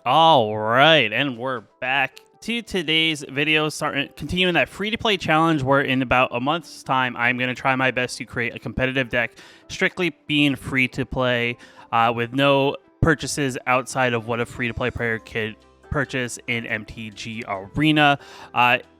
All right, and we're back to today's video, continuing that free-to-play challenge where in about a month's time, I'm going to try my best to create a competitive deck, strictly being free-to-play, with no purchases outside of what a free-to-play player could purchase in MTG Arena.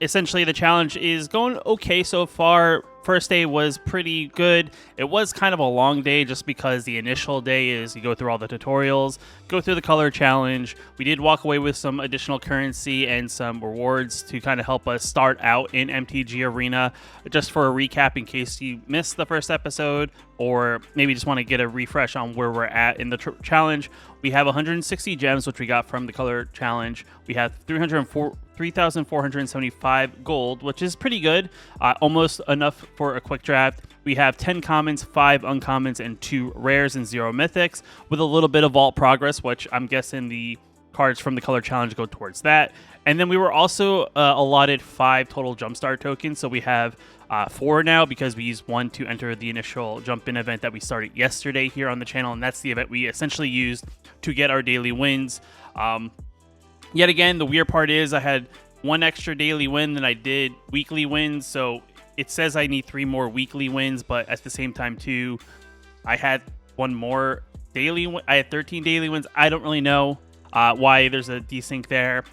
Essentially, the challenge is going okay so far. First day was pretty good. It was kind of a long day just because the initial day is you go through all the tutorials, go through the color challenge. We did walk away with some additional currency and some rewards to kind of help us start out in MTG Arena. Just for a recap, in case you missed the first episode or maybe just want to get a refresh on where we're at in the challenge, we have 160 gems, which we got from the color challenge. We have 3,475 gold, which is pretty good, almost enough for a quick draft. We have 10 commons, 5 uncommons, and 2 rares and 0 mythics, with a little bit of vault progress, which I'm guessing the cards from the color challenge go towards that. And then we were also allotted 5 total jumpstart tokens, so we have 4 now because we used 1 to enter the initial jump-in event that we started yesterday here on the channel, and that's the event we essentially used to get our daily wins. Yet again, the weird part is I had 1 extra daily win than I did weekly wins, so it says I need 3 more weekly wins, but at the same time too, I had 1 more daily. I had 13 daily wins. I don't really know why there's a desync there.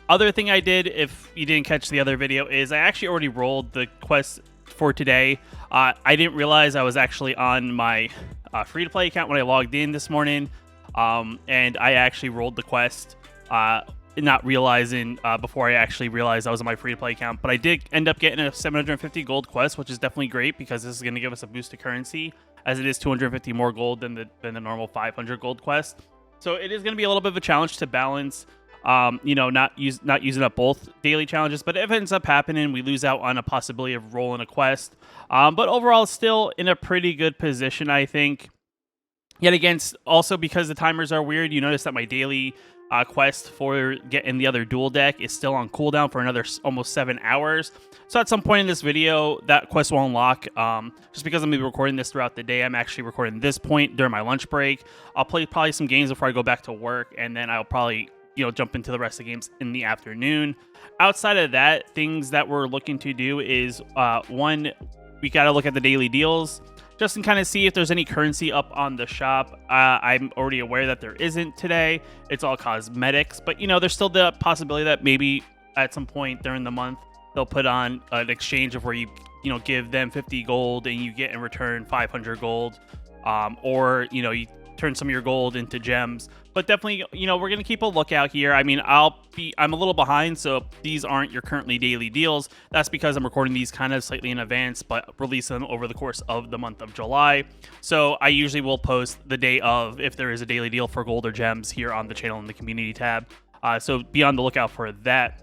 Other thing I did, if you didn't catch the other video, is I actually already rolled the quest for today. I didn't realize I was actually on my free-to-play account when I logged in this morning, and I actually rolled the quest, not realizing before I actually realized I was on my free-to-play account. But I did end up getting a 750 gold quest, which is definitely great because this is going to give us a boost to currency, as it is 250 more gold than the normal 500 gold quest. So it is going to be a little bit of a challenge to balance, not using up both daily challenges. But if it ends up happening, we lose out on a possibility of rolling a quest. But overall, still in a pretty good position, I think. Yet again, also because the timers are weird, you notice that my daily quest for getting the other dual deck is still on cooldown for another almost 7 hours. So at some point in this video, that quest will unlock. Just because I'm going to be recording this throughout the day, I'm actually recording this point during my lunch break. I'll play probably some games before I go back to work, and then I'll probably jump into the rest of the games in the afternoon. Outside of that, things that we're looking to do is, one, we got to look at the daily deals just to kind of see if there's any currency up on the shop. I'm already aware that there isn't today. It's all cosmetics, but there's still the possibility that maybe at some point during the month they'll put on an exchange of where you give them 50 gold and you get in return 500 gold, or you turn some of your gold into gems. But definitely, we're going to keep a lookout here. I mean, I'm a little behind, so these aren't your currently daily deals. That's because I'm recording these kind of slightly in advance, but release them over the course of the month of July. So I usually will post the day of if there is a daily deal for gold or gems here on the channel in the community tab. So be on the lookout for that.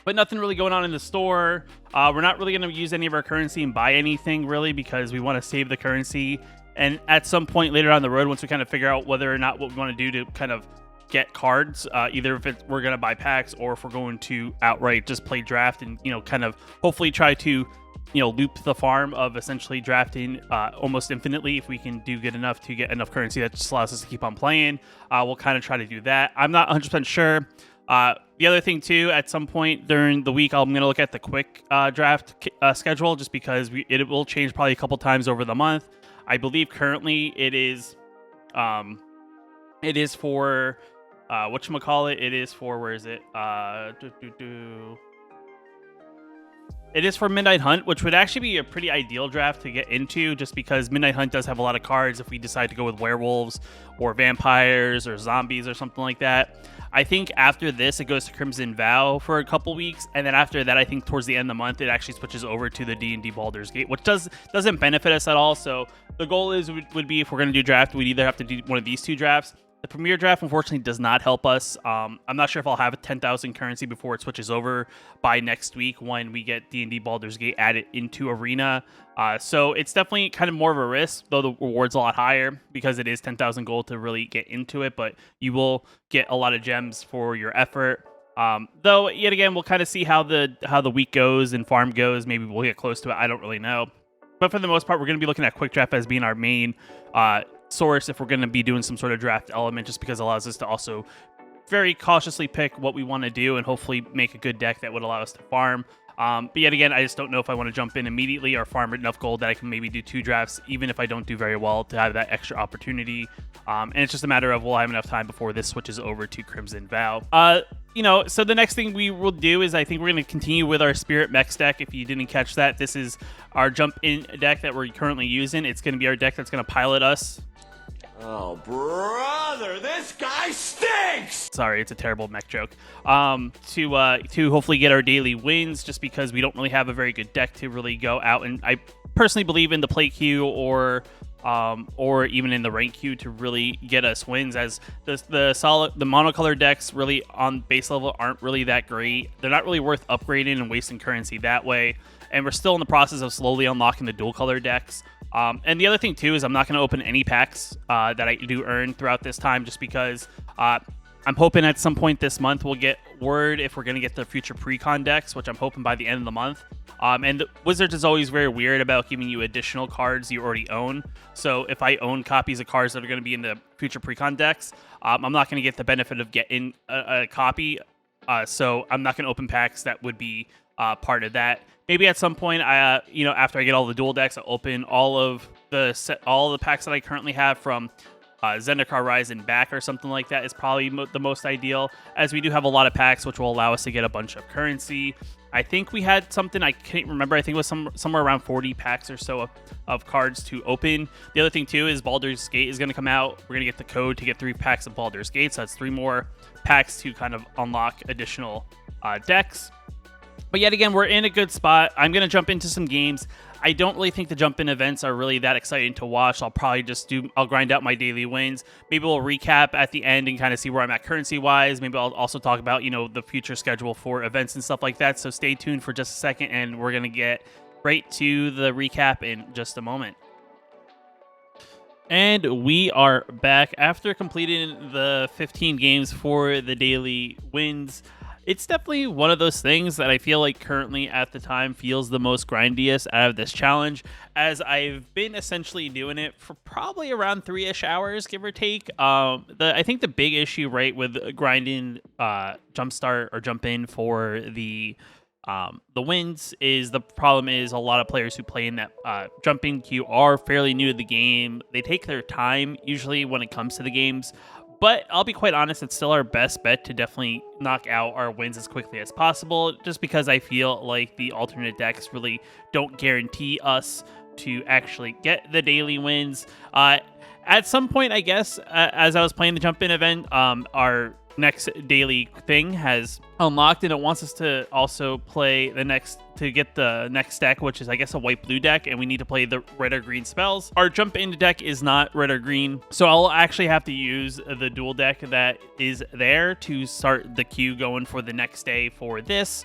But nothing really going on in the store. We're not really going to use any of our currency and buy anything really because we want to save the currency. And at some point later on the road, once we kind of figure out whether or not what we want to do to kind of get cards, either if we're going to buy packs or if we're going to outright just play draft and, kind of hopefully try to, loop the farm of essentially drafting almost infinitely. If we can do good enough to get enough currency that just allows us to keep on playing, we'll kind of try to do that. I'm not 100% sure. The other thing too, at some point during the week, I'm going to look at the quick draft schedule just because it will change probably a couple times over the month. I believe currently it is for whatchamacallit, it is for, where is it? It is for Midnight Hunt, which would actually be a pretty ideal draft to get into just because Midnight Hunt does have a lot of cards if we decide to go with werewolves or vampires or zombies or something like that. I think after this, it goes to Crimson Vow for a couple weeks, and then after that, I think towards the end of the month, it actually switches over to the D&D Baldur's Gate, which doesn't benefit us at all. So the goal would be, if we're going to do draft, we'd either have to do one of these 2 drafts. The Premier Draft, unfortunately, does not help us. I'm not sure if I'll have a 10,000 currency before it switches over by next week when we get D&D Baldur's Gate added into Arena. So it's definitely kind of more of a risk, though the reward's a lot higher because it is 10,000 gold to really get into it, but you will get a lot of gems for your effort. Though, yet again, we'll kind of see how the week goes and farm goes. Maybe we'll get close to it. I don't really know. But for the most part, we're going to be looking at Quick Draft as being our main source if we're going to be doing some sort of draft element, just because it allows us to also very cautiously pick what we want to do and hopefully make a good deck that would allow us to farm. But yet again, I just don't know if I want to jump in immediately or farm enough gold that I can maybe do 2 drafts, even if I don't do very well, to have that extra opportunity. And it's just a matter of, will I have enough time before this switches over to Crimson Vow? So the next thing we will do is I think we're going to continue with our Spirit Mechs deck. If you didn't catch that, this is our jump in deck that we're currently using. It's going to be our deck that's going to pilot us. Oh, brother, this guy stinks! Sorry, it's a terrible mech joke. To hopefully get our daily wins, just because we don't really have a very good deck to really go out. And I personally believe in the play queue or even in the rank queue to really get us wins, as the monocolor decks really on base level aren't really that great. They're not really worth upgrading and wasting currency that way. And we're still in the process of slowly unlocking the dual color decks. And the other thing too is I'm not going to open any packs that I do earn throughout this time, just because I'm hoping at some point this month we'll get word if we're going to get the future pre-con decks, which I'm hoping by the end of the month. And the Wizards is always very weird about giving you additional cards you already own. So if I own copies of cards that are going to be in the future pre-con decks, I'm not going to get the benefit of getting a copy. So I'm not going to open packs that would be part of that. Maybe at some point, after I get all the dual decks, I'll open all the packs that I currently have from Zendikar Rise and back or something like that is probably the most ideal, as we do have a lot of packs which will allow us to get a bunch of currency. I think we had something, I can't remember, I think it was somewhere around 40 packs or so of cards to open. The other thing too is Baldur's Gate is going to come out. We're going to get the code to get 3 packs of Baldur's Gate, so that's 3 more packs to kind of unlock additional decks. But yet again, we're in a good spot. I'm going to jump into some games. I don't really think the jump-in events are really that exciting to watch. I'll probably I'll grind out my daily wins. Maybe we'll recap at the end and kind of see where I'm at currency-wise. Maybe I'll also talk about, the future schedule for events and stuff like that. So stay tuned for just a second, and we're going to get right to the recap in just a moment. And we are back after completing the 15 games for the daily wins. It's definitely one of those things that I feel like currently at the time feels the most grindiest out of this challenge, as I've been essentially doing it for probably around 3-ish hours, give or take. I think the big issue, right, with grinding jumpstart or jump in for the wins is the problem is a lot of players who play in that jumping queue are fairly new to the game. They take their time usually when it comes to the games. But I'll be quite honest, it's still our best bet to definitely knock out our wins as quickly as possible, just because I feel like the alternate decks really don't guarantee us to actually get the daily wins. At some point, I guess, as I was playing the jump-in event, our next daily thing has unlocked, and it wants us to also play to get the next deck, which is, I guess, a white-blue deck, and we need to play the red or green spells. Our jump-in deck is not red or green, so I'll actually have to use the dual deck that is there to start the queue going for the next day for this,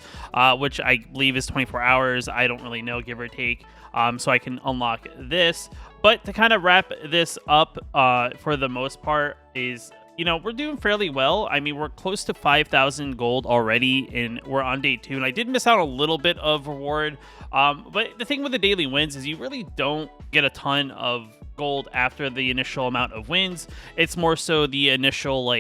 which I believe is 24 hours. I don't really know, give or take, so I can unlock this. But to kind of wrap this up, for the most part, is we're doing fairly well. I mean, we're close to 5,000 gold already, and we're on day 2. And I did miss out a little bit of reward. But the thing with the daily wins is you really don't get a ton of gold after the initial amount of wins. It's more so the initial,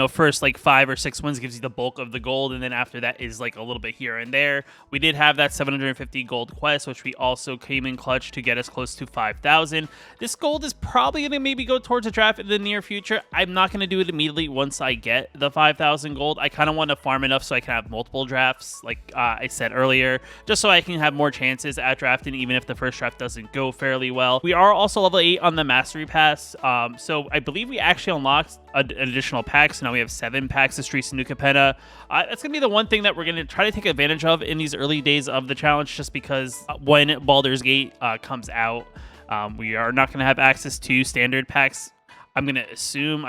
first 5 or 6 wins gives you the bulk of the gold, and then after that is a little bit here and there. We did have that 750 gold quest, which we also came in clutch to get us close to 5,000. This gold is probably going to maybe go towards a draft in the near future. I'm not going to do it immediately once I get the 5,000 gold. I kind of want to farm enough so I can have multiple drafts, like I said earlier, just so I can have more chances at drafting, even if the first draft doesn't go fairly well. We are also level 8 on the Mastery Pass, so I believe we actually unlocked an additional pack, so now we have 7 packs of Streets of New Capenna. That's going to be the one thing that we're going to try to take advantage of in these early days of the challenge, just because when Baldur's Gate comes out, we are not going to have access to standard packs. I'm going to assume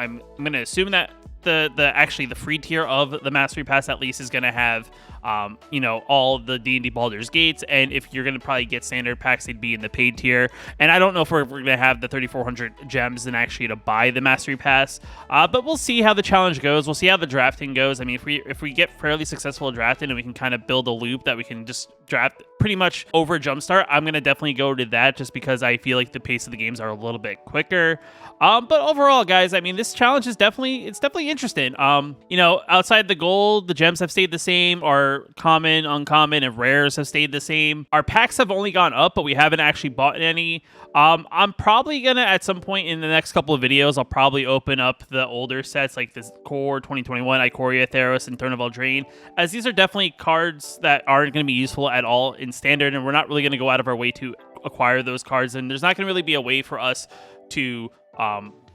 that actually the free tier of the Mastery Pass at least is going to have all the D&D Baldur's Gates, and if you're going to probably get standard packs, they'd be in the paid tier. And I don't know if we're going to have the 3,400 gems and actually to buy the Mastery Pass, but we'll see how the challenge goes. We'll see how the drafting goes. I mean, if we get fairly successful drafting and we can kind of build a loop that we can just draft pretty much over Jumpstart, I'm going to definitely go to that just because I feel like the pace of the games are a little bit quicker. But overall, guys, I mean, this challenge is definitely interesting. Outside the gold, the gems have stayed the same. Our common, uncommon, and rares have stayed the same. Our packs have only gone up, but we haven't actually bought any. I'm probably gonna, at some point in the next couple of videos, I'll probably open up the older sets like this Core 2021, Ikoria, Theros, and Throne of Eldraine, as these are definitely cards that aren't going to be useful at all in Standard, and we're not really going to go out of our way to acquire those cards, and there's not going to really be a way for us to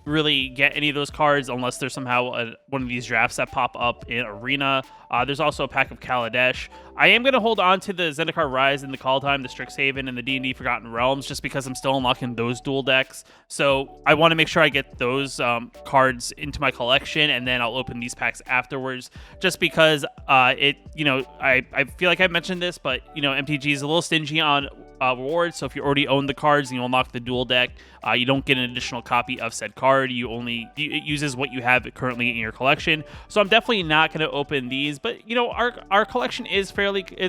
really get any of those cards unless there's somehow one of these drafts that pop up in Arena. There's also a pack of Kaladesh. I am going to hold on to the Zendikar Rise and the Kaldheim, the Strixhaven, and the D&D Forgotten Realms just because I'm still unlocking those dual decks. So I want to make sure I get those cards into my collection, and then I'll open these packs afterwards just because I feel like I mentioned this, but MTG is a little stingy on rewards. So if you already own the cards and you unlock the dual deck, you don't get an additional copy of said card. It uses what you have currently in your collection. So I'm definitely not going to open these, but our collection is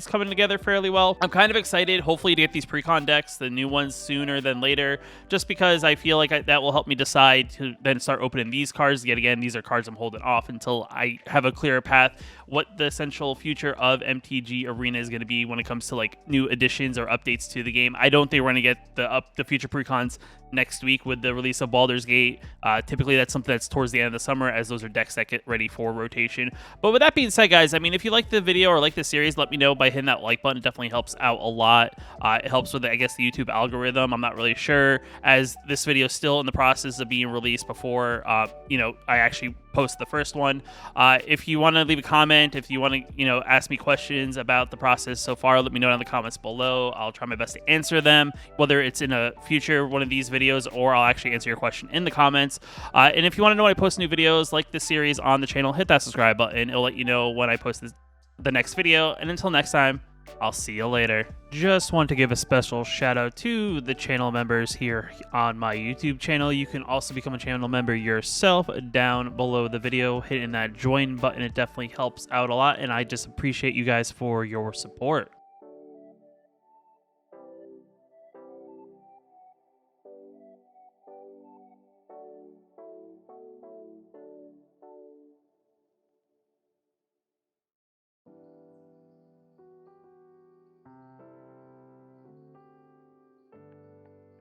coming together fairly well. I'm kind of excited, hopefully, to get these pre-con decks, the new ones, sooner than later, just because I feel like that will help me decide to then start opening these cards. Yet again, these are cards I'm holding off until I have a clearer path what the essential future of MTG Arena is going to be when it comes to like new additions or updates to the game. I don't think we're going to get the future pre-cons next week with the release of Baldur's Gate. Typically that's something that's towards the end of the summer, as those are decks that get ready for rotation. But with that being said, guys, I mean, if you like the video or like the series, let me know by hitting that like button. It definitely helps out a lot. It helps with, I guess, the YouTube algorithm. I'm not really sure, as this video is still in the process of being released before I actually post the first one. If you want to leave a comment, if you want to ask me questions about the process so far, let me know down in the comments below. I'll try my best to answer them, whether it's in a future one of these videos or I'll actually answer your question in the comments. And if you want to know when I post new videos like this series on the channel, hit that subscribe button. It'll let you know when I post the next video. And until next time, I'll see you later. Just want to give a special shout out to the channel members here on my YouTube channel. You can also become a channel member yourself down below the video, hitting that join button. It definitely helps out a lot, and I just appreciate you guys for your support.